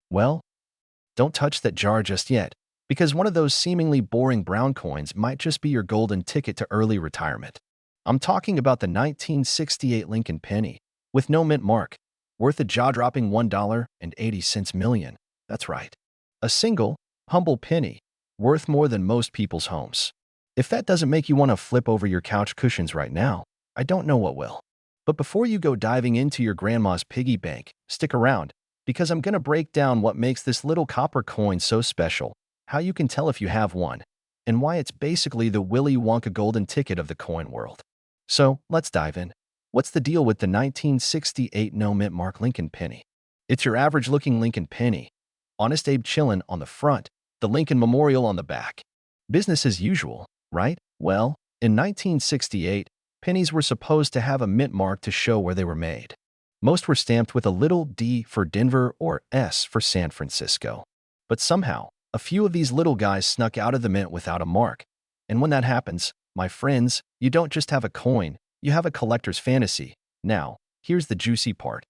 Well, don't touch that jar just yet, because one of those seemingly boring brown coins might just be your golden ticket to early retirement. I'm talking about the 1968 Lincoln penny, with no mint mark, worth a jaw-dropping $1.80 million. That's right. A single, humble penny, worth more than most people's homes. If that doesn't make you want to flip over your couch cushions right now, I don't know what will. But before you go diving into your grandma's piggy bank, stick around, because I'm going to break down what makes this little copper coin so special, how you can tell if you have one, and why it's basically the Willy Wonka golden ticket of the coin world. So, let's dive in. What's the deal with the 1968 no mint mark Lincoln penny? It's your average-looking Lincoln penny. Honest Abe chillin' on the front, the Lincoln Memorial on the back. Business as usual, right? Well, in 1968, pennies were supposed to have a mint mark to show where they were made. Most were stamped with a little D for Denver or S for San Francisco. But somehow, a few of these little guys snuck out of the mint without a mark. And when that happens, my friends, you don't just have a coin, you have a collector's fantasy. Now, here's the juicy part.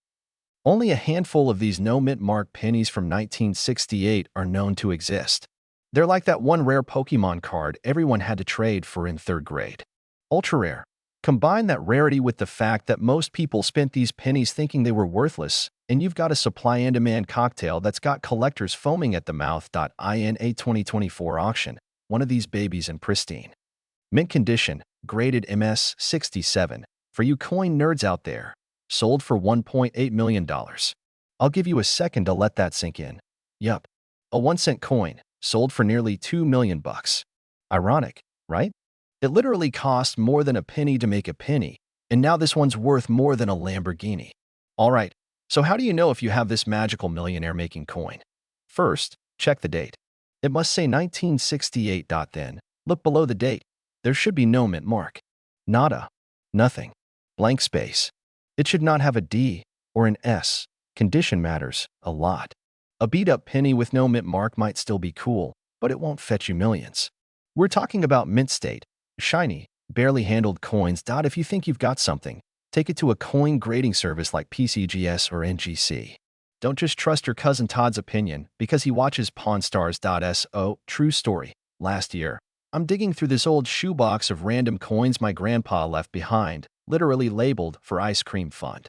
Only a handful of these no-mint mark pennies from 1968 are known to exist. They're like that one rare Pokemon card everyone had to trade for in 3rd grade. Ultra rare. Combine that rarity with the fact that most people spent these pennies thinking they were worthless, and you've got a supply and demand cocktail that's got collectors foaming at the mouth. In a 2024 auction, one of these babies in pristine mint condition, graded MS-67, for you coin nerds out there, sold for $1.8 million. I'll give you a second to let that sink in. Yup, a 1-cent coin, sold for nearly $2 million. Ironic, right? It literally cost more than a penny to make a penny, and now this one's worth more than a Lamborghini. All right, so how do you know if you have this magical millionaire-making coin? First, check the date. It must say 1968. Then, look below the date. There should be no mint mark. Nada. Nothing. Blank space. It should not have a D or an S. Condition matters a lot. A beat-up penny with no mint mark might still be cool, but it won't fetch you millions. We're talking about mint state, shiny, barely handled coins. If you think you've got something, take it to a coin grading service like PCGS or NGC. Don't just trust your cousin Todd's opinion because he watches PawnStars.so. True story. Last year, I'm digging through this old shoebox of random coins my grandpa left behind, literally labeled for ice cream fund.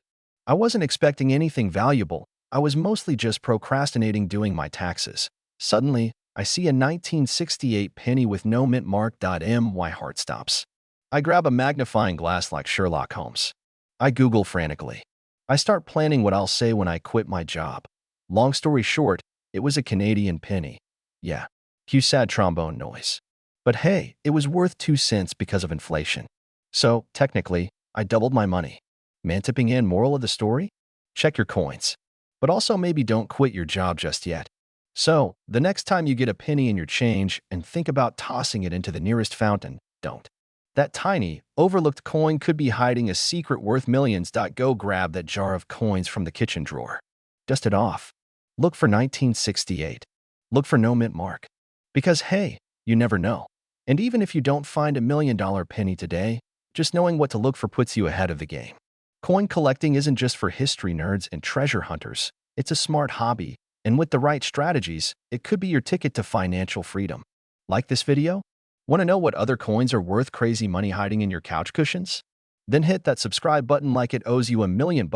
I wasn't expecting anything valuable. I was mostly just procrastinating doing my taxes. Suddenly, I see a 1968 penny with no mint mark. My heart stops. I grab a magnifying glass like Sherlock Holmes. I Google frantically. I start planning what I'll say when I quit my job. Long story short, it was a Canadian penny. Yeah, cue sad trombone noise. But hey, it was worth 2 cents because of inflation. So, technically, I doubled my money. Man tipping in. Moral of the story? Check your coins. But also maybe don't quit your job just yet. So, the next time you get a penny in your change and think about tossing it into the nearest fountain, don't. That tiny, overlooked coin could be hiding a secret worth millions. Go grab that jar of coins from the kitchen drawer. Dust it off. Look for 1968. Look for no mint mark. Because hey, you never know. And even if you don't find $1 million penny today, just knowing what to look for puts you ahead of the game. Coin collecting isn't just for history nerds and treasure hunters. It's a smart hobby, and with the right strategies, it could be your ticket to financial freedom. Like this video? Want to know what other coins are worth crazy money hiding in your couch cushions? Then hit that subscribe button like it owes you $1 million.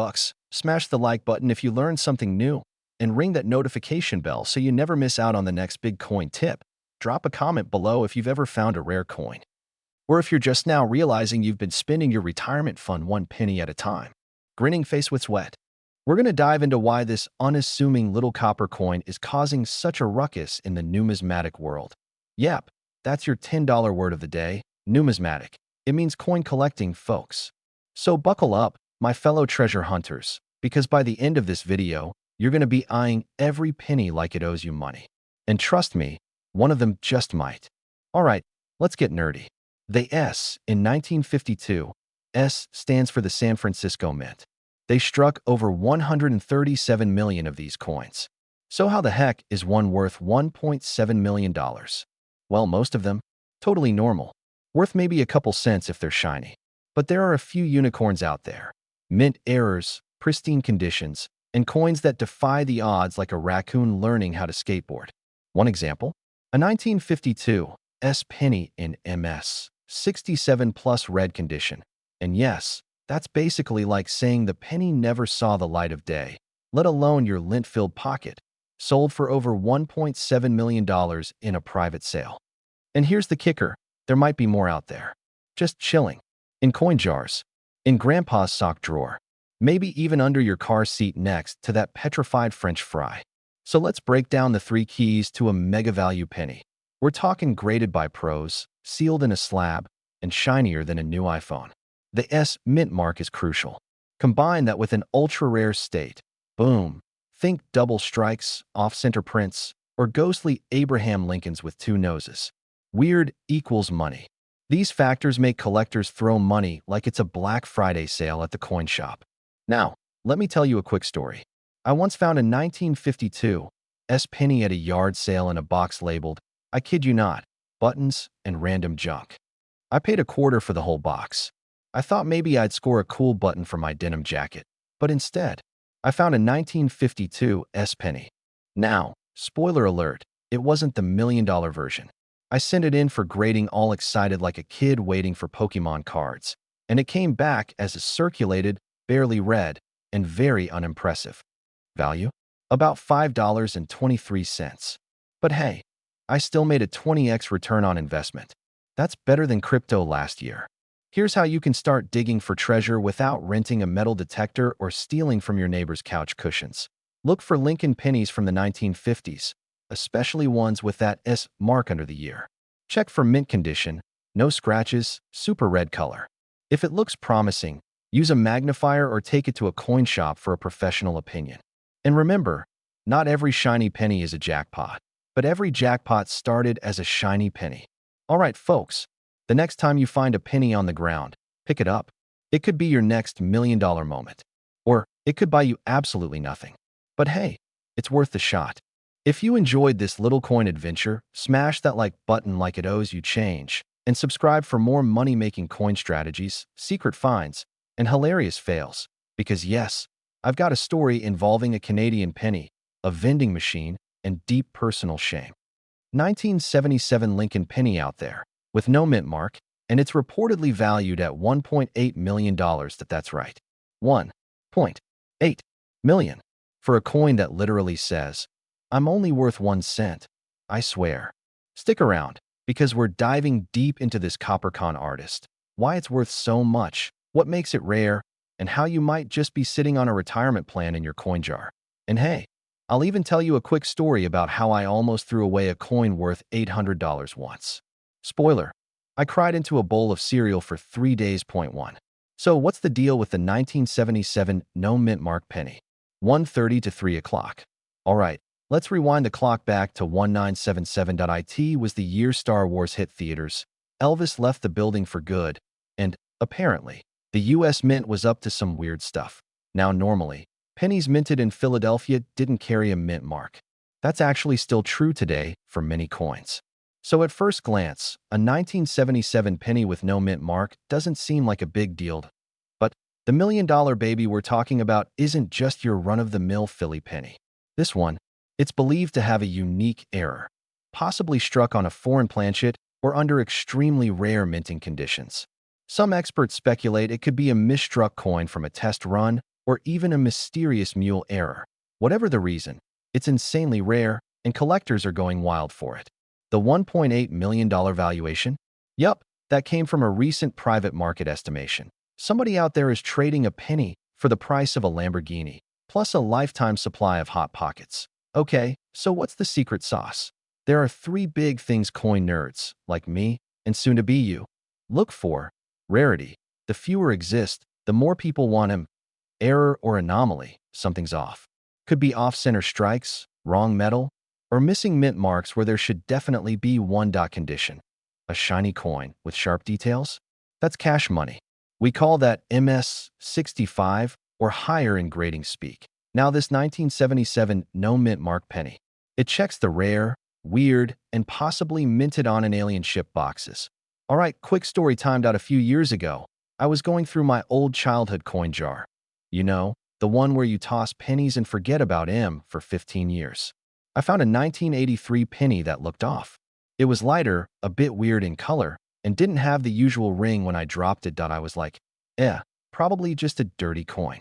Smash the like button if you learned something new, and ring that notification bell so you never miss out on the next big coin tip. Drop a comment below if you've ever found a rare coin. Or if you're just now realizing you've been spending your retirement fund 1 penny at a time. Grinning face with sweat. We're going to dive into why this unassuming little copper coin is causing such a ruckus in the numismatic world. Yep, that's your $10 word of the day, numismatic. It means coin collecting, folks. So buckle up, my fellow treasure hunters, because by the end of this video, you're going to be eyeing every penny like it owes you money. And trust me, one of them just might. All right, let's get nerdy. The S in 1952, S stands for the San Francisco Mint. They struck over 137 million of these coins. So how the heck is one worth $1.7 million? Well, most of them, totally normal. Worth maybe a couple cents if they're shiny. But there are a few unicorns out there. Mint errors, pristine conditions, and coins that defy the odds like a raccoon learning how to skateboard. One example, a 1952 S penny in MS 67 plus red condition. And yes, that's basically like saying the penny never saw the light of day, let alone your lint-filled pocket, sold for over $1.7 million in a private sale. And here's the kicker, there might be more out there. Just chilling. In coin jars. In grandpa's sock drawer. Maybe even under your car seat next to that petrified French fry. So let's break down the 3 keys to a mega value penny. We're talking graded by pros, sealed in a slab, and shinier than a new iPhone. The S mint mark is crucial. Combine that with an ultra-rare state. Boom. Think double strikes, off-center prints, or ghostly Abraham Lincolns with 2 noses. Weird equals money. These factors make collectors throw money like it's a Black Friday sale at the coin shop. Now, let me tell you a quick story. I once found a 1952 S penny at a yard sale in a box labeled, I kid you not, buttons and random junk. I paid $0.25 for the whole box. I thought maybe I'd score a cool button for my denim jacket, but instead, I found a 1952 S penny. Now, spoiler alert, it wasn't the $1 million version. I sent it in for grading all excited like a kid waiting for Pokemon cards, and it came back as a circulated, barely read, and very unimpressive. Value? About $5.23. But hey, I still made a 20x return on investment. That's better than crypto last year. Here's how you can start digging for treasure without renting a metal detector or stealing from your neighbor's couch cushions. Look for Lincoln pennies from the 1950s, especially ones with that S mark under the year. Check for mint condition, no scratches, super red color. If it looks promising, use a magnifier or take it to a coin shop for a professional opinion. And remember, not every shiny penny is a jackpot, but every jackpot started as a shiny penny. All right, folks, the next time you find a penny on the ground, pick it up. It could be your next $1 million moment. Or it could buy you absolutely nothing. But hey, it's worth the shot. If you enjoyed this little coin adventure, smash that like button like it owes you change, and subscribe for more money-making coin strategies, secret finds, and hilarious fails. Because yes, I've got a story involving a Canadian penny, a vending machine, and deep personal shame. 1977 Lincoln penny out there, with no mint mark, and it's reportedly valued at $1.8 million. That's right. $1.8 million. For a coin that literally says, I'm only worth 1 cent. I swear. Stick around, because we're diving deep into this copper-con artist, why it's worth so much, what makes it rare, and how you might just be sitting on a retirement plan in your coin jar. And hey, I'll even tell you a quick story about how I almost threw away a coin worth $800 once. Spoiler, I cried into a bowl of cereal for 3 days. Point 1. So what's the deal with the 1977 no mint mark penny? 1:30 to 3 o'clock. All right, let's rewind the clock back to 1977. It was the year Star Wars hit theaters. Elvis left the building for good, and, apparently, the U.S. Mint was up to some weird stuff. Now normally, pennies minted in Philadelphia didn't carry a mint mark. That's actually still true today for many coins. So at first glance, a 1977 penny with no mint mark doesn't seem like a big deal. But the $1 million baby we're talking about isn't just your run-of-the-mill Philly penny. This one, it's believed to have a unique error, possibly struck on a foreign planchet or under extremely rare minting conditions. Some experts speculate it could be a misstruck coin from a test run or even a mysterious mule error. Whatever the reason, it's insanely rare and collectors are going wild for it. The $1.8 million valuation? Yup, that came from a recent private market estimation. Somebody out there is trading a penny for the price of a Lamborghini, plus a lifetime supply of Hot Pockets. Okay, so what's the secret sauce? There are 3 big things coin nerds, like me, and soon to be you, look for. Rarity. The fewer exist, the more people want them. Error or anomaly, something's off. Could be off-center strikes, wrong metal, or missing mint marks where there should definitely be one. Condition. A shiny coin with sharp details? That's cash money. We call that MS 65 or higher in grading speak. Now this 1977 no mint mark penny. It checks the rare, weird, and possibly minted on an alien ship boxes. All right, quick story timed out a few years ago. I was going through my old childhood coin jar. You know, the one where you toss pennies and forget about him for 15 years. I found a 1983 penny that looked off. It was lighter, a bit weird in color, and didn't have the usual ring when I dropped it. I was like, probably just a dirty coin.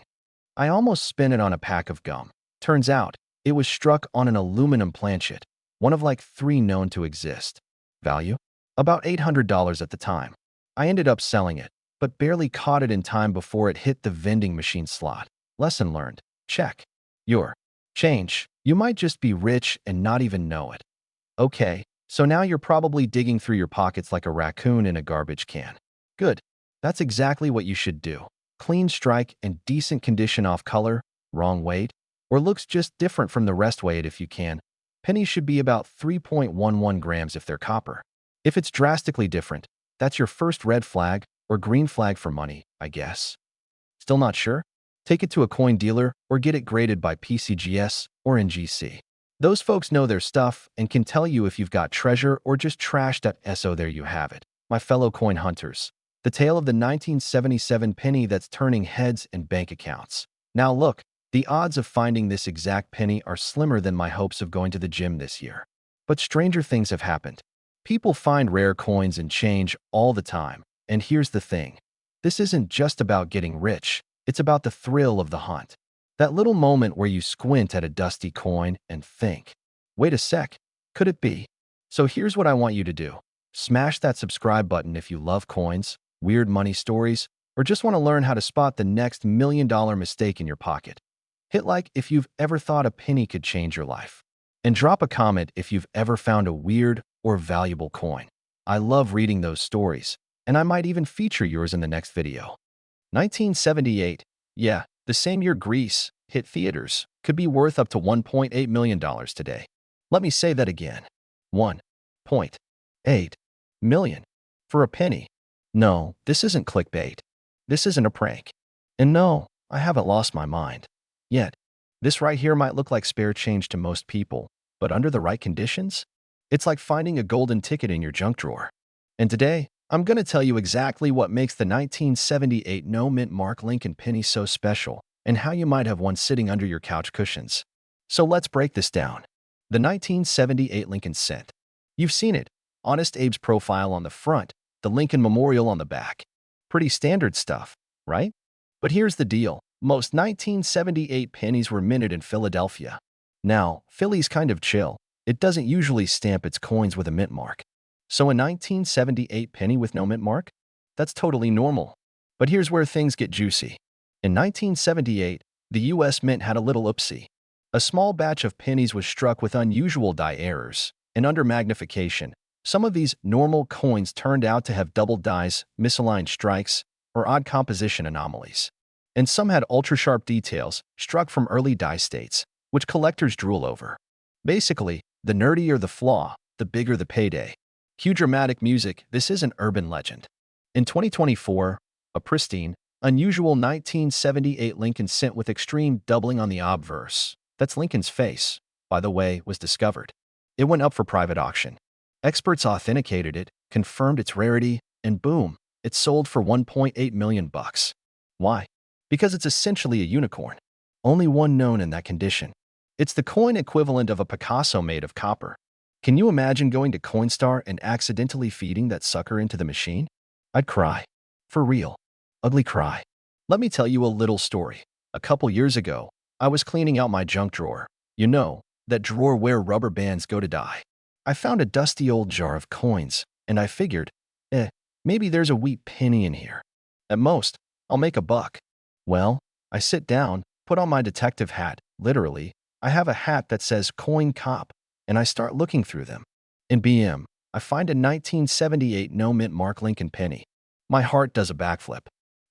I almost spent it on a pack of gum. Turns out, it was struck on an aluminum planchet, one of like 3 known to exist. Value? About $800 at the time. I ended up selling it, but barely caught it in time before it hit the vending machine slot. Lesson learned. Check your change. You might just be rich and not even know it. Okay, so now you're probably digging through your pockets like a raccoon in a garbage can. Good. That's exactly what you should do. Clean strike and decent condition off color, wrong weight, or looks just different from the rest. Weight if you can. Pennies should be about 3.11 grams if they're copper. If it's drastically different, that's your first red flag or green flag for money, I guess. Still not sure? Take it to a coin dealer or get it graded by PCGS or NGC. Those folks know their stuff and can tell you if you've got treasure or just trash. So there you have it, my fellow coin hunters. The tale of the 1977 penny that's turning heads in bank accounts. Now look, the odds of finding this exact penny are slimmer than my hopes of going to the gym this year. But stranger things have happened. People find rare coins and change all the time. And here's the thing. This isn't just about getting rich. It's about the thrill of the hunt. That little moment where you squint at a dusty coin and think, wait a sec, could it be? So here's what I want you to do. Smash that subscribe button if you love coins, weird money stories, or just want to learn how to spot the next $1 million mistake in your pocket. Hit like if you've ever thought a penny could change your life. And drop a comment if you've ever found a weird or valuable coin. I love reading those stories, and I might even feature yours in the next video. 1978. Yeah, the same year Grease hit theaters could be worth up to $1.8 million today. Let me say that again. $1.8 million for a penny. No, this isn't clickbait. This isn't a prank. And no, I haven't lost my mind. Yet, this right here might look like spare change to most people, but under the right conditions, it's like finding a golden ticket in your junk drawer. And today, I'm going to tell you exactly what makes the 1978 no mint mark Lincoln penny so special and how you might have one sitting under your couch cushions. So let's break this down. The 1978 Lincoln cent. You've seen it. Honest Abe's profile on the front, the Lincoln Memorial on the back. Pretty standard stuff, right? But here's the deal. Most 1978 pennies were minted in Philadelphia. Now, Philly's kind of chill. It doesn't usually stamp its coins with a mint mark. So a 1978 penny with no mint mark? That's totally normal. But here's where things get juicy. In 1978, the U.S. Mint had a little oopsie. A small batch of pennies was struck with unusual die errors, and under magnification, some of these normal coins turned out to have double dies, misaligned strikes, or odd composition anomalies. And some had ultra-sharp details struck from early die states, which collectors drool over. Basically, the nerdier the flaw, the bigger the payday. Cue dramatic music, this is an urban legend. In 2024, a pristine, unusual 1978 Lincoln cent with extreme doubling on the obverse, that's Lincoln's face, by the way, was discovered. It went up for private auction. Experts authenticated it, confirmed its rarity, and boom, it sold for $1.8 million. Why? Because it's essentially a unicorn. Only one known in that condition. It's the coin equivalent of a Picasso made of copper. Can you imagine going to Coinstar and accidentally feeding that sucker into the machine? I'd cry. For real. Ugly cry. Let me tell you a little story. A couple years ago, I was cleaning out my junk drawer. You know, that drawer where rubber bands go to die. I found a dusty old jar of coins, and I figured, maybe there's a wheat penny in here. At most, I'll make a buck. Well, I sit down, put on my detective hat, literally. I have a hat that says Coin Cop, and I start looking through them. In BM, I find a 1978 no mint mark Lincoln penny. My heart does a backflip.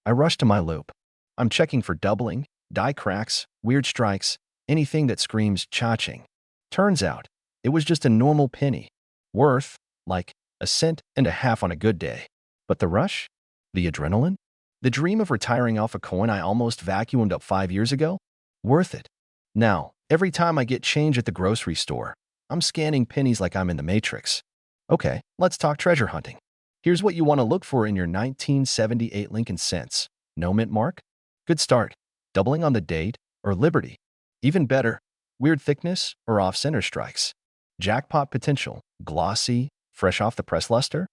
I rush to my loop. I'm checking for doubling, die cracks, weird strikes, anything that screams cha-ching. Turns out, it was just a normal penny, worth, like, a cent and a half on a good day. But the rush? The adrenaline? The dream of retiring off a coin I almost vacuumed up 5 years ago? Worth it. Now, every time I get change at the grocery store, I'm scanning pennies like I'm in the Matrix. Okay, let's talk treasure hunting. Here's what you want to look for in your 1978 Lincoln cents. No mint mark? Good start. doubling on the date, or liberty. Even better, weird thickness or off-center strikes. Jackpot potential, glossy, fresh off the press luster?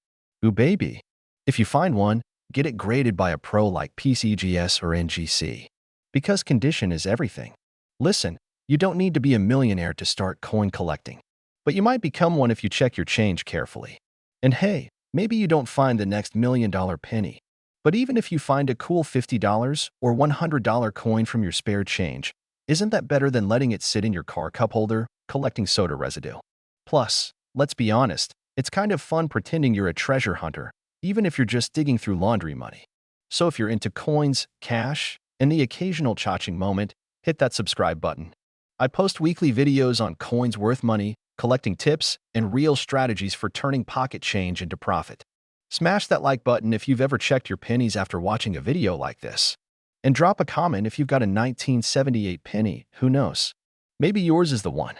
Ooh baby. If you find one, get it graded by a pro like PCGS or NGC. Because condition is everything. Listen, you don't need to be a millionaire to start coin collecting. But you might become one if you check your change carefully. And hey, maybe you don't find the next $1,000,000 penny. But even if you find a cool $50 or $100 coin from your spare change, isn't that better than letting it sit in your car cup holder, collecting soda residue? Plus, let's be honest, it's kind of fun pretending you're a treasure hunter, even if you're just digging through laundry money. So if you're into coins, cash, and the occasional cha-ching moment, hit that subscribe button. I post weekly videos on coins worth money, collecting tips, and real strategies for turning pocket change into profit. Smash that like button if you've ever checked your pennies after watching a video like this. And drop a comment if you've got a 1978 penny, who knows? Maybe yours is the one.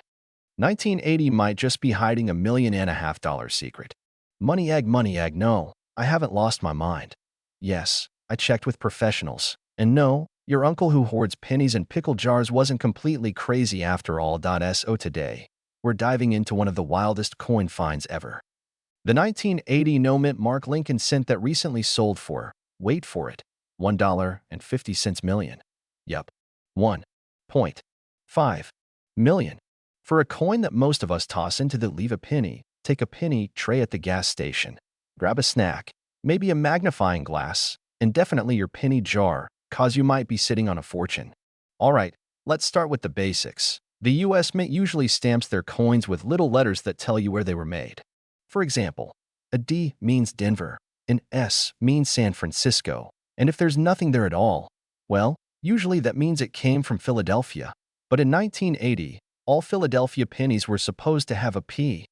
1980 might just be hiding $1.5 million secret. Money egg, no, I haven't lost my mind. Yes, I checked with professionals. And no, your uncle who hoards pennies and pickle jars wasn't completely crazy after all. So today, we're diving into one of the wildest coin finds ever. The 1980 no-mint Mark Lincoln cent that recently sold for, wait for it, $1.50 million. Yup, 1.5 million. For a coin that most of us toss into the leave a penny, take a penny tray at the gas station. Grab a snack, maybe a magnifying glass, and definitely your penny jar, cause you might be sitting on a fortune. Alright, let's start with the basics. The US Mint usually stamps their coins with little letters that tell you where they were made. For example, a D means Denver, an S means San Francisco, and if there's nothing there at all, well, usually that means it came from Philadelphia. But in 1980, all Philadelphia pennies were supposed to have a P.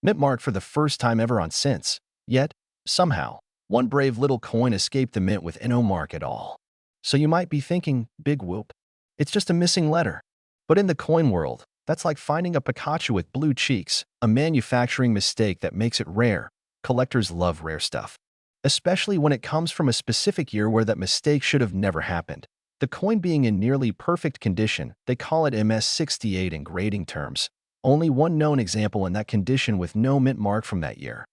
Mint mark for the first time ever on cents. Yet, somehow, one brave little coin escaped the mint with no mark at all. So you might be thinking, big whoop, it's just a missing letter. But in the coin world, that's like finding a Pikachu with blue cheeks, a manufacturing mistake that makes it rare. Collectors love rare stuff, especially when it comes from a specific year where that mistake should have never happened. The coin being in nearly perfect condition, they call it MS68 in grading terms. Only one known example in that condition with no mint mark from that year.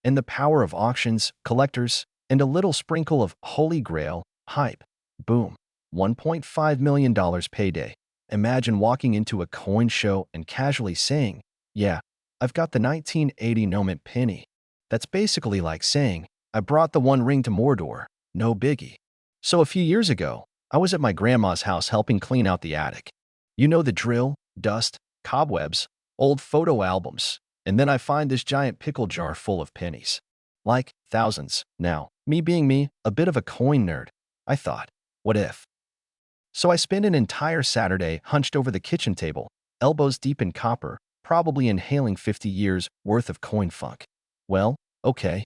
And the power of auctions, collectors, and a little sprinkle of holy grail, hype. Boom. $1.5 million payday. Imagine walking into a coin show and casually saying, yeah, I've got the 1980 no-mint penny. That's basically like saying, I brought the One Ring to Mordor. No biggie. So a few years ago, I was at my grandma's house helping clean out the attic. You know the drill, dust, cobwebs, old photo albums, and then I find this giant pickle jar full of pennies. Like, thousands. Now, me being me, a bit of a coin nerd, I thought, what if? So I spent an entire Saturday hunched over the kitchen table, elbows deep in copper, probably inhaling 50 years worth of coin funk. Well, okay.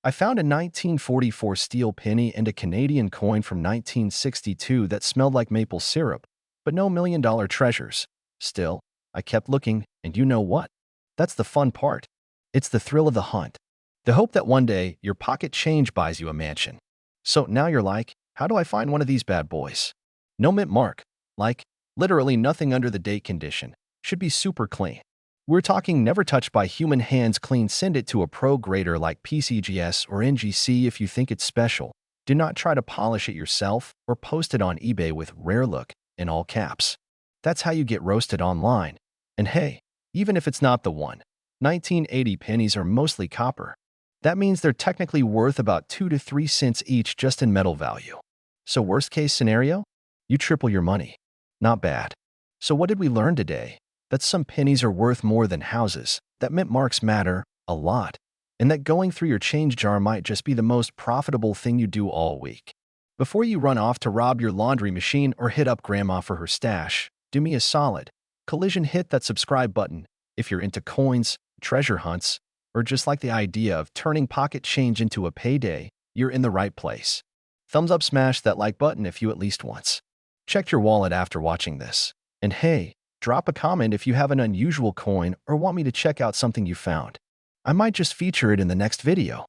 I found a 1944 steel penny and a Canadian coin from 1962 that smelled like maple syrup, but no $1,000,000 treasures. Still, I kept looking, and you know what? That's the fun part. It's the thrill of the hunt. The hope that one day your pocket change buys you a mansion. So now you're like, how do I find one of these bad boys? No mint mark, like, literally nothing under the date condition, should be super clean. We're talking never touched by human hands clean. Send it to a pro grader like PCGS or NGC if you think it's special. Do not try to polish it yourself or post it on eBay with rare look in all caps. That's how you get roasted online. And hey, even if it's not the one, 1980 pennies are mostly copper. That means they're technically worth about 2 to 3 cents each just in metal value. So worst case scenario? You triple your money. Not bad. So what did we learn today? That some pennies are worth more than houses, that mint marks matter a lot, and that going through your change jar might just be the most profitable thing you do all week. Before you run off to rob your laundry machine or hit up grandma for her stash, do me a solid. Collision, hit that subscribe button if you're into coins, treasure hunts, or just like the idea of turning pocket change into a payday. You're in the right place. Thumbs up, smash that like button if you at least once checked your wallet after watching this. And hey, drop a comment if you have an unusual coin or want me to check out something you found. I might just feature it in the next video.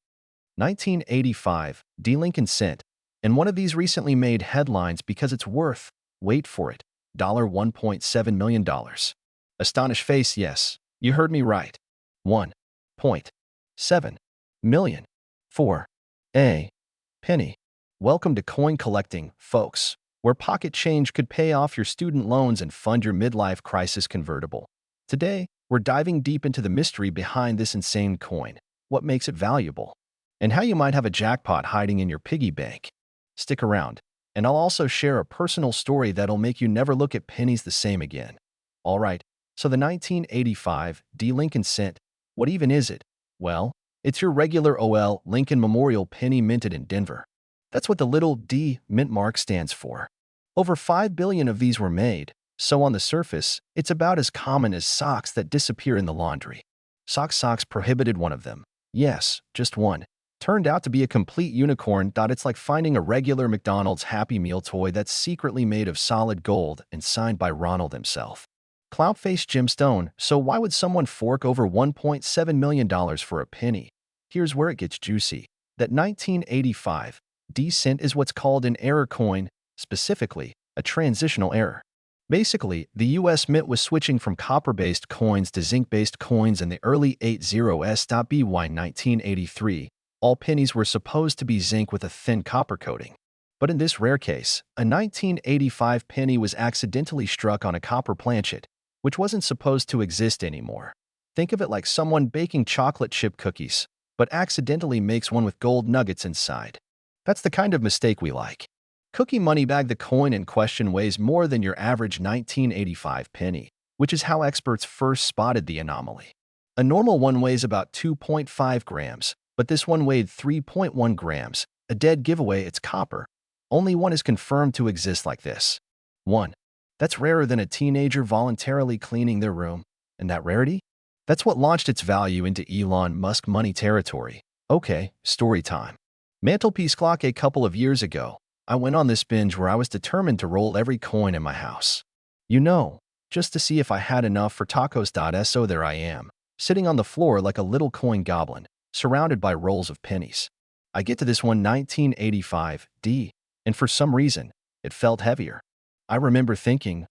1985 D Lincoln cent, and one of these recently made headlines because it's worth Wait for it. $1.7 million. Astonished face, yes, you heard me right. 1.7 million for a penny. Welcome to coin collecting, folks, where pocket change could pay off your student loans and fund your midlife crisis convertible. Today, we're diving deep into the mystery behind this insane coin, what makes it valuable, and how you might have a jackpot hiding in your piggy bank. Stick around, and I'll also share a personal story that'll make you never look at pennies the same again. All right, so the 1985 D. Lincoln cent, what even is it? Well, it's your regular OL Lincoln Memorial penny minted in Denver. That's what the little D mint mark stands for. Over 5 billion of these were made, so on the surface, it's about as common as socks that disappear in the laundry. Socks prohibited one of them. Yes, just one. Turned out to be a complete unicorn. It's like finding a regular McDonald's Happy Meal toy that's secretly made of solid gold and signed by Ronald himself. Clout-faced gemstone, so why would someone fork over $1.7 million for a penny? Here's where it gets juicy. That 1985 D cent is what's called an error coin, specifically, a transitional error. Basically, the U.S. Mint was switching from copper-based coins to zinc-based coins in the early 80s. By 1983, all pennies were supposed to be zinc with a thin copper coating. But in this rare case, a 1985 penny was accidentally struck on a copper planchet, which wasn't supposed to exist anymore. Think of it like someone baking chocolate chip cookies, but accidentally makes one with gold nuggets inside. That's the kind of mistake we like. Cookie money bag, the coin in question weighs more than your average 1985 penny, which is how experts first spotted the anomaly. A normal one weighs about 2.5 grams, but this one weighed 3.1 grams, a dead giveaway. It's copper. Only one is confirmed to exist like this. 1. That's rarer than a teenager voluntarily cleaning their room. And that rarity? That's what launched its value into Elon Musk money territory. Okay, story time. Mantelpiece clock. A couple of years ago, I went on this binge where I was determined to roll every coin in my house. You know, just to see if I had enough for tacos. So there I am, sitting on the floor like a little coin goblin, surrounded by rolls of pennies. I get to this one 1985 D, and for some reason, it felt heavier. I remember thinking,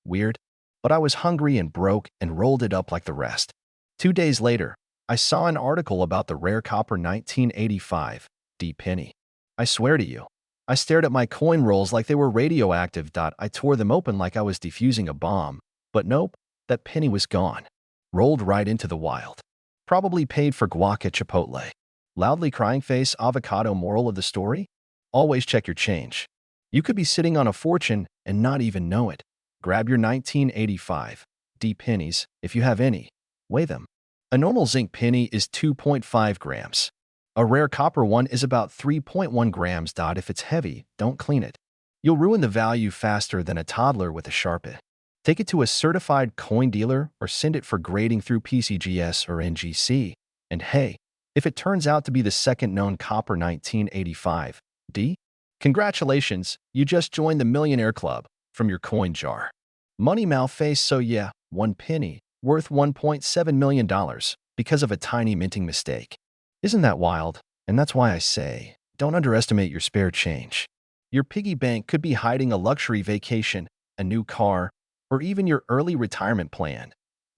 weird. But I was hungry and broke and rolled it up like the rest. 2 days later, I saw an article about the rare copper 1985 D penny. I swear to you, I stared at my coin rolls like they were radioactive. I tore them open like I was defusing a bomb. But nope, that penny was gone. Rolled right into the wild. Probably paid for guac at Chipotle. Loudly crying face avocado. Moral of the story? Always check your change. You could be sitting on a fortune and not even know it. Grab your 1985 D pennies, if you have any. Weigh them. A normal zinc penny is 2.5 grams. A rare copper one is about 3.1 grams. If it's heavy, don't clean it. You'll ruin the value faster than a toddler with a Sharpie. Take it to a certified coin dealer or send it for grading through PCGS or NGC. And hey, if it turns out to be the second known copper 1985 D, congratulations, you just joined the Millionaire Club from your coin jar. Money mouth face. So yeah, one penny, worth $1.7 million because of a tiny minting mistake. Isn't that wild? And that's why I say, don't underestimate your spare change. Your piggy bank could be hiding a luxury vacation, a new car, or even your early retirement plan.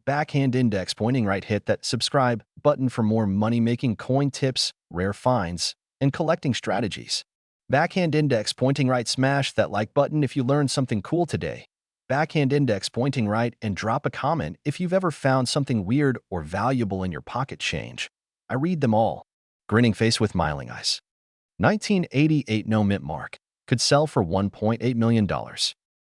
Backhand index pointing right. Hit that subscribe button for more money-making coin tips, rare finds, and collecting strategies. Backhand index pointing right. Smash that like button if you learned something cool today. Backhand index pointing right, and drop a comment if you've ever found something weird or valuable in your pocket change. I read them all. Grinning face with smiling eyes. 1988 no mint mark. Could sell for $1.8 million.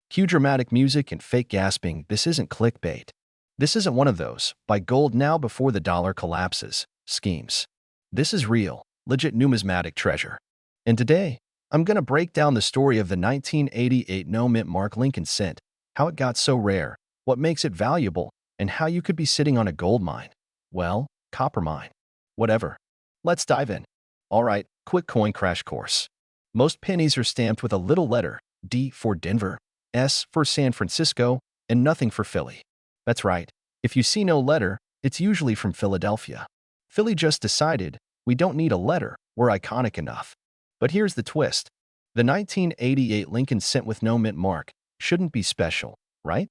Cue dramatic music and fake gasping. This isn't clickbait. This isn't one of those, buy gold now before the dollar collapses, schemes. This is real, legit numismatic treasure. And today, I'm going to break down the story of the 1988 no mint mark Lincoln cent, how it got so rare, what makes it valuable, and how you could be sitting on a gold mine. Well, copper mine. Whatever. Let's dive in. All right, quick coin crash course. Most pennies are stamped with a little letter, D for Denver, S for San Francisco, and nothing for Philly. That's right. If you see no letter, it's usually from Philadelphia. Philly just decided, we don't need a letter, we're iconic enough. But here's the twist. The 1988 Lincoln cent with no mint mark shouldn't be special, right?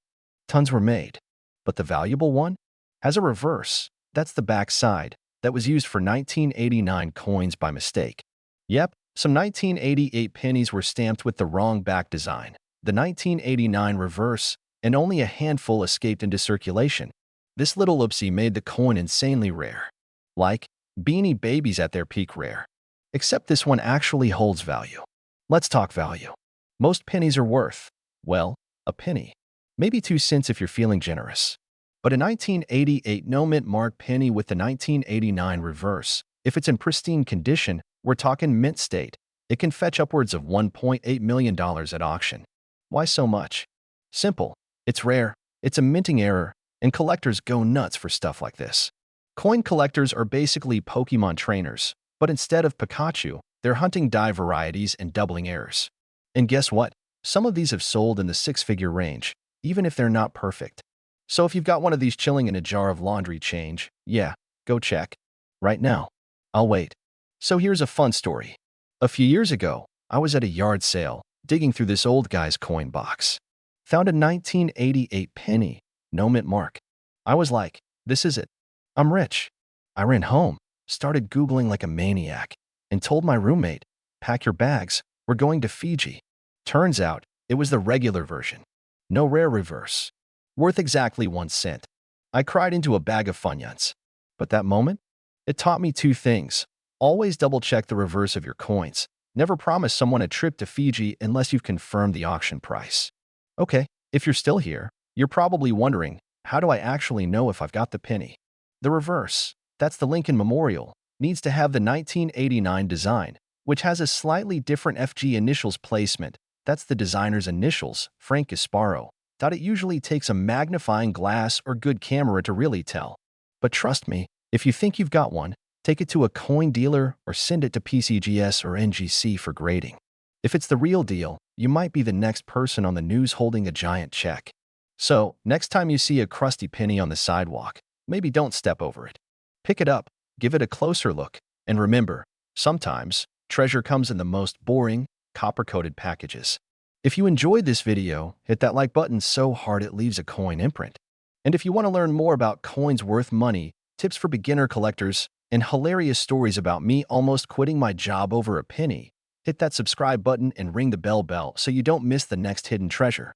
Tons were made. But the valuable one has a reverse. That's the back side that was used for 1989 coins by mistake. Yep, some 1988 pennies were stamped with the wrong back design, the 1989 reverse, and only a handful escaped into circulation. This little oopsie made the coin insanely rare. Like Beanie Babies at their peak rare. Except this one actually holds value. Let's talk value. Most pennies are worth, well, a penny. Maybe 2 cents if you're feeling generous. But a 1988 no-mint mark penny with the 1989 reverse, if it's in pristine condition, we're talking mint state, it can fetch upwards of $1.8 million at auction. Why so much? Simple. It's rare, it's a minting error, and collectors go nuts for stuff like this. Coin collectors are basically Pokemon trainers, but instead of Pikachu, they're hunting die varieties and doubling errors. And guess what? Some of these have sold in the 6-figure range, even if they're not perfect. So if you've got one of these chilling in a jar of laundry change, yeah, go check. Right now. I'll wait. So here's a fun story. A few years ago, I was at a yard sale, digging through this old guy's coin box. Found a 1988 penny, no mint mark. I was like, this is it. I'm rich. I ran home, started Googling like a maniac, and told my roommate, pack your bags, we're going to Fiji. Turns out, it was the regular version. No rare reverse. Worth exactly 1 cent. I cried into a bag of Funyuns. But that moment, it taught me 2 things. Always double-check the reverse of your coins. Never promise someone a trip to Fiji unless you've confirmed the auction price. Okay, if you're still here, you're probably wondering, how do I actually know if I've got the penny? The reverse, that's the Lincoln Memorial, needs to have the 1989 design, which has a slightly different FG initials placement. That's the designer's initials, Frank Gasparo. It usually takes a magnifying glass or good camera to really tell. But trust me, if you think you've got one, take it to a coin dealer or send it to PCGS or NGC for grading. If it's the real deal, you might be the next person on the news holding a giant check. So, next time you see a crusty penny on the sidewalk, maybe don't step over it. Pick it up, give it a closer look, and remember, sometimes, treasure comes in the most boring, copper-coated packages. If you enjoyed this video, hit that like button so hard it leaves a coin imprint. And if you want to learn more about coins worth money, tips for beginner collectors, and hilarious stories about me almost quitting my job over a penny, hit that subscribe button and ring the bell so you don't miss the next hidden treasure.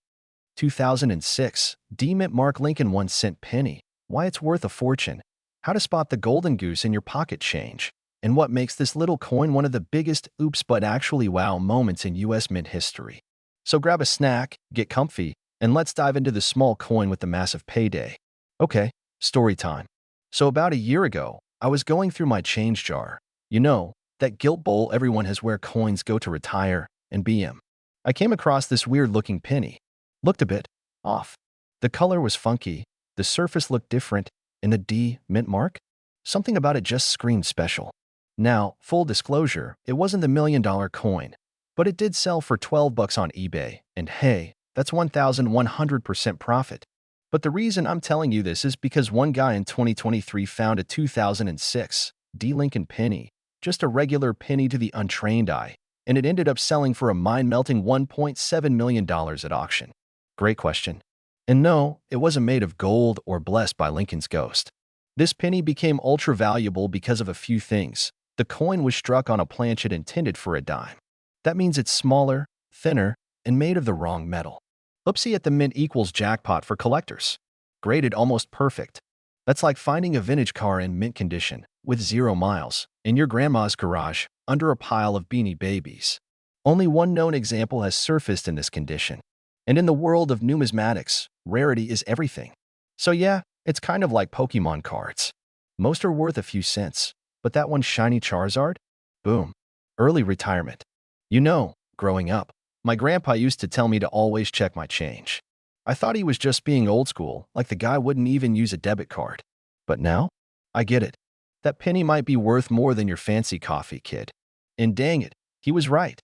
2006, D-Mint Mark Lincoln 1 cent penny. Why it's worth a fortune. How to spot the golden goose in your pocket change. And what makes this little coin one of the biggest oops but actually wow moments in US mint history. So grab a snack, get comfy, and let's dive into the small coin with the massive payday. Okay, story time. So about a year ago, I was going through my change jar. You know, that gilt bowl everyone has where coins go to retire and BM. I came across this weird-looking penny. Looked a bit off. The color was funky, the surface looked different, and the D mint mark? Something about it just screamed special. Now, full disclosure, it wasn't the $1 million coin. But it did sell for $12 on eBay, and hey, that's 1,100% profit. But the reason I'm telling you this is because one guy in 2023 found a 2006 D Lincoln penny, just a regular penny to the untrained eye, and it ended up selling for a mind-melting $1.7 million at auction. Great question. And no, it wasn't made of gold or blessed by Lincoln's ghost. This penny became ultra-valuable because of a few things. The coin was struck on a planchet intended for a dime. That means it's smaller, thinner, and made of the wrong metal. Oopsie at the mint equals jackpot for collectors. Graded almost perfect. That's like finding a vintage car in mint condition, with 0 miles, in your grandma's garage, under a pile of Beanie Babies. Only one known example has surfaced in this condition. And in the world of numismatics, rarity is everything. So yeah, it's kind of like Pokemon cards. Most are worth a few cents, but that one shiny Charizard? Boom. Early retirement. You know, growing up, my grandpa used to tell me to always check my change. I thought he was just being old school, like the guy wouldn't even use a debit card. But now, I get it. That penny might be worth more than your fancy coffee, kid. And dang it, he was right.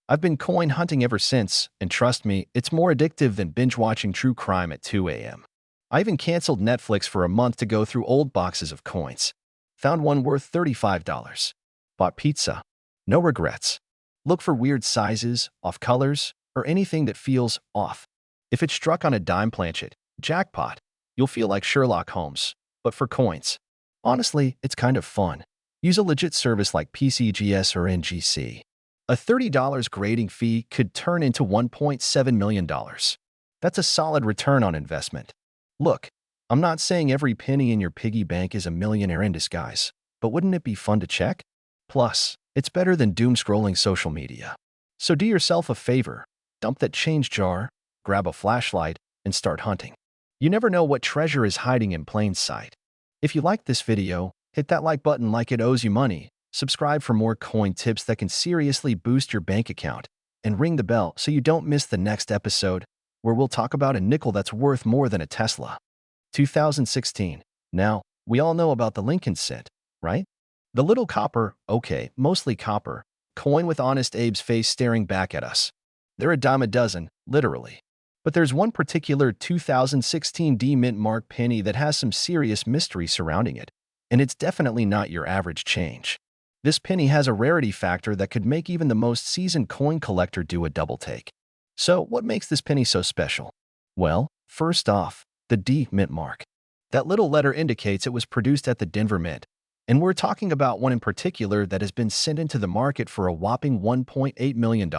I've been coin hunting ever since, and trust me, it's more addictive than binge-watching true crime at 2 a.m. I even canceled Netflix for a month to go through old boxes of coins. Found one worth $35. Bought pizza. No regrets. Look for weird sizes, off colors, or anything that feels off. If it struck on a dime planchet, jackpot, you'll feel like Sherlock Holmes. But for coins, honestly, it's kind of fun. Use a legit service like PCGS or NGC. A $30 grading fee could turn into $1.7 million. That's a solid return on investment. Look, I'm not saying every penny in your piggy bank is a millionaire in disguise, but wouldn't it be fun to check? Plus, it's better than doom-scrolling social media. So do yourself a favor, dump that change jar, grab a flashlight, and start hunting. You never know what treasure is hiding in plain sight. If you liked this video, hit that like button like it owes you money, subscribe for more coin tips that can seriously boost your bank account, and ring the bell so you don't miss the next episode, where we'll talk about a nickel that's worth more than a Tesla. 2016. Now, we all know about the Lincoln cent, right? The little copper, okay, mostly copper, coin with Honest Abe's face staring back at us. They're a dime a dozen, literally. But there's one particular 2016 D mint mark penny that has some serious mystery surrounding it, and it's definitely not your average change. This penny has a rarity factor that could make even the most seasoned coin collector do a double take. So, what makes this penny so special? Well, first off, the D mint mark. That little letter indicates it was produced at the Denver Mint, and we're talking about one in particular that has been sent into the market for a whopping $1.8 million.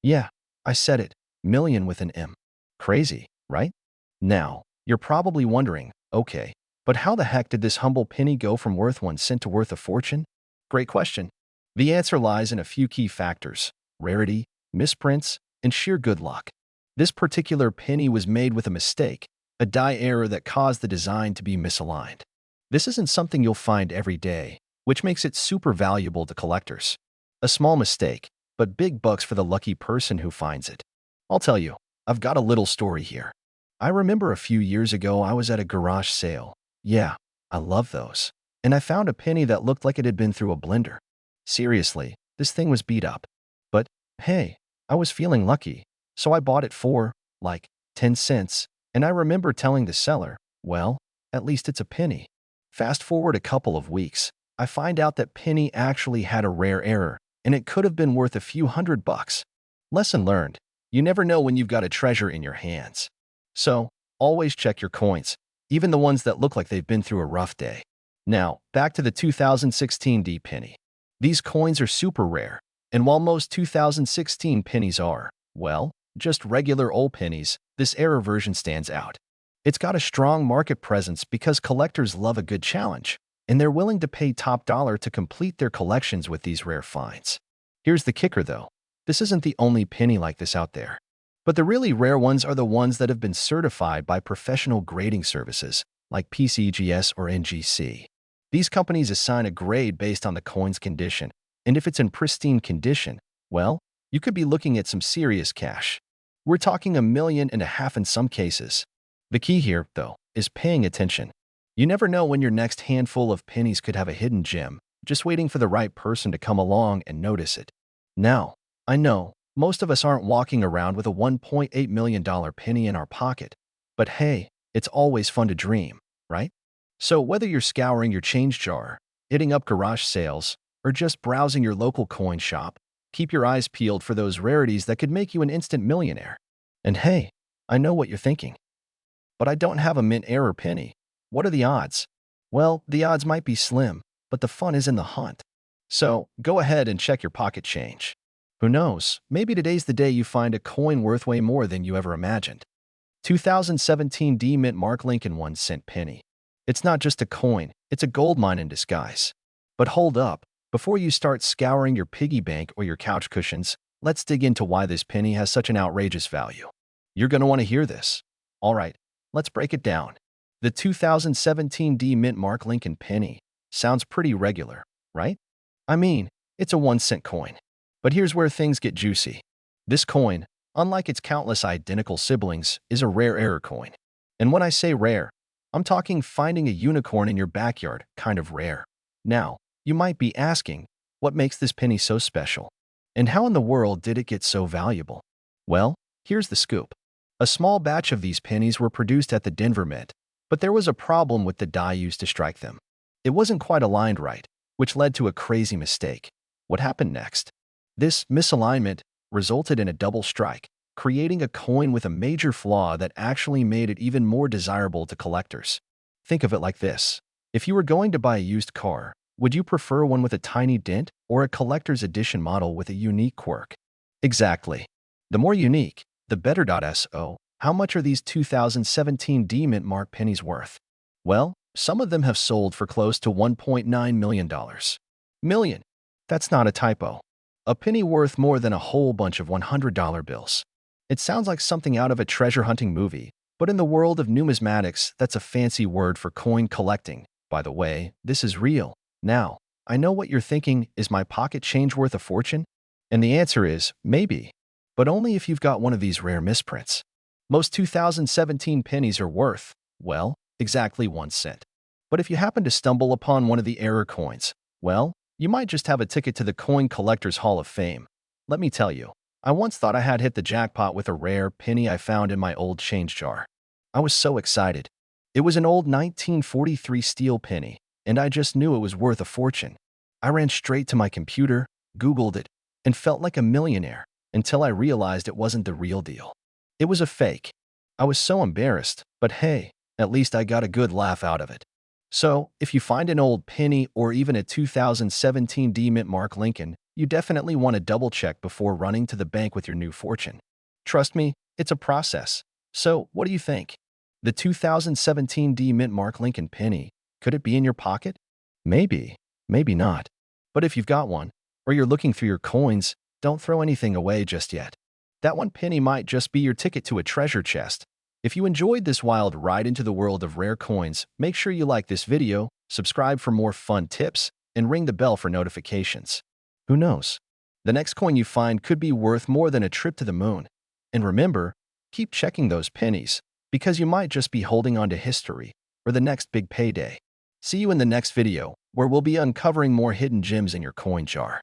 Yeah, I said it, million with an M. Crazy, right? Now, you're probably wondering, okay, but how the heck did this humble penny go from worth 1 cent to worth a fortune? Great question. The answer lies in a few key factors: rarity, misprints, and sheer good luck. This particular penny was made with a mistake, a die error that caused the design to be misaligned. This isn't something you'll find every day, which makes it super valuable to collectors. A small mistake, but big bucks for the lucky person who finds it. I'll tell you, I've got a little story here. I remember a few years ago I was at a garage sale. Yeah, I love those. And I found a penny that looked like it had been through a blender. Seriously, this thing was beat up. But, hey, I was feeling lucky, so I bought it for, like, 10 cents, and I remember telling the seller, well, at least it's a penny. Fast forward a couple of weeks, I find out that penny actually had a rare error, and it could have been worth a few $100. Lesson learned: you never know when you've got a treasure in your hands. So, always check your coins, even the ones that look like they've been through a rough day. Now, back to the 2016 D penny. These coins are super rare, and while most 2016 pennies are, well, just regular old pennies, this error version stands out. It's got a strong market presence because collectors love a good challenge, and they're willing to pay top dollar to complete their collections with these rare finds. Here's the kicker though. This isn't the only penny like this out there. But the really rare ones are the ones that have been certified by professional grading services like PCGS or NGC. These companies assign a grade based on the coin's condition, and if it's in pristine condition, well, you could be looking at some serious cash. We're talking $1.5 million in some cases. The key here, though, is paying attention. You never know when your next handful of pennies could have a hidden gem, just waiting for the right person to come along and notice it. Now, I know, most of us aren't walking around with a $1.8 million penny in our pocket, but hey, it's always fun to dream, right? So whether you're scouring your change jar, hitting up garage sales, or just browsing your local coin shop, keep your eyes peeled for those rarities that could make you an instant millionaire. And hey, I know what you're thinking. But I don't have a mint error penny. What are the odds? Well, the odds might be slim, but the fun is in the hunt. So go ahead and check your pocket change. Who knows, maybe today's the day you find a coin worth way more than you ever imagined. 2017 D Mint Mark Lincoln 1 cent penny. It's not just a coin, it's a gold mine in disguise. But hold up, before you start scouring your piggy bank or your couch cushions, let's dig into why this penny has such an outrageous value. You're going to want to hear this. All right, let's break it down. The 2017 D Mint Mark Lincoln penny sounds pretty regular, right? I mean, it's a 1 cent coin. But here's where things get juicy. This coin, unlike its countless identical siblings, is a rare error coin. And when I say rare, I'm talking finding a unicorn in your backyard kind of rare. Now, you might be asking, what makes this penny so special? And how in the world did it get so valuable? Well, here's the scoop. A small batch of these pennies were produced at the Denver Mint, but there was a problem with the die used to strike them. It wasn't quite aligned right, which led to a crazy mistake. What happened next? This misalignment resulted in a double strike, creating a coin with a major flaw that actually made it even more desirable to collectors. Think of it like this. If you were going to buy a used car, would you prefer one with a tiny dent or a collector's edition model with a unique quirk? Exactly. The more unique, the better. So, how much are these 2017 D Mint Mark pennies worth? Well, some of them have sold for close to $1.9 million. Million. That's not a typo. A penny worth more than a whole bunch of $100 bills. It sounds like something out of a treasure hunting movie, but in the world of numismatics, that's a fancy word for coin collecting. By the way, this is real. Now, I know what you're thinking, is my pocket change worth a fortune? And the answer is, maybe. But only if you've got one of these rare misprints. Most 2017 pennies are worth, well, exactly 1 cent. But if you happen to stumble upon one of the error coins, well, you might just have a ticket to the Coin Collectors Hall of Fame. Let me tell you, I once thought I had hit the jackpot with a rare penny I found in my old change jar. I was so excited. It was an old 1943 steel penny, and I just knew it was worth a fortune. I ran straight to my computer, Googled it, and felt like a millionaire until I realized it wasn't the real deal. It was a fake. I was so embarrassed, but hey, at least I got a good laugh out of it. So, if you find an old penny or even a 2017 D Mint Mark Lincoln, you definitely want to double-check before running to the bank with your new fortune. Trust me, it's a process. So, what do you think? The 2017 D Mint Mark Lincoln penny, could it be in your pocket? Maybe, maybe not. But if you've got one, or you're looking through your coins, don't throw anything away just yet. That one penny might just be your ticket to a treasure chest. If you enjoyed this wild ride into the world of rare coins, make sure you like this video, subscribe for more fun tips, and ring the bell for notifications. Who knows? The next coin you find could be worth more than a trip to the moon. And remember, keep checking those pennies, because you might just be holding on to history or the next big payday. See you in the next video, where we'll be uncovering more hidden gems in your coin jar.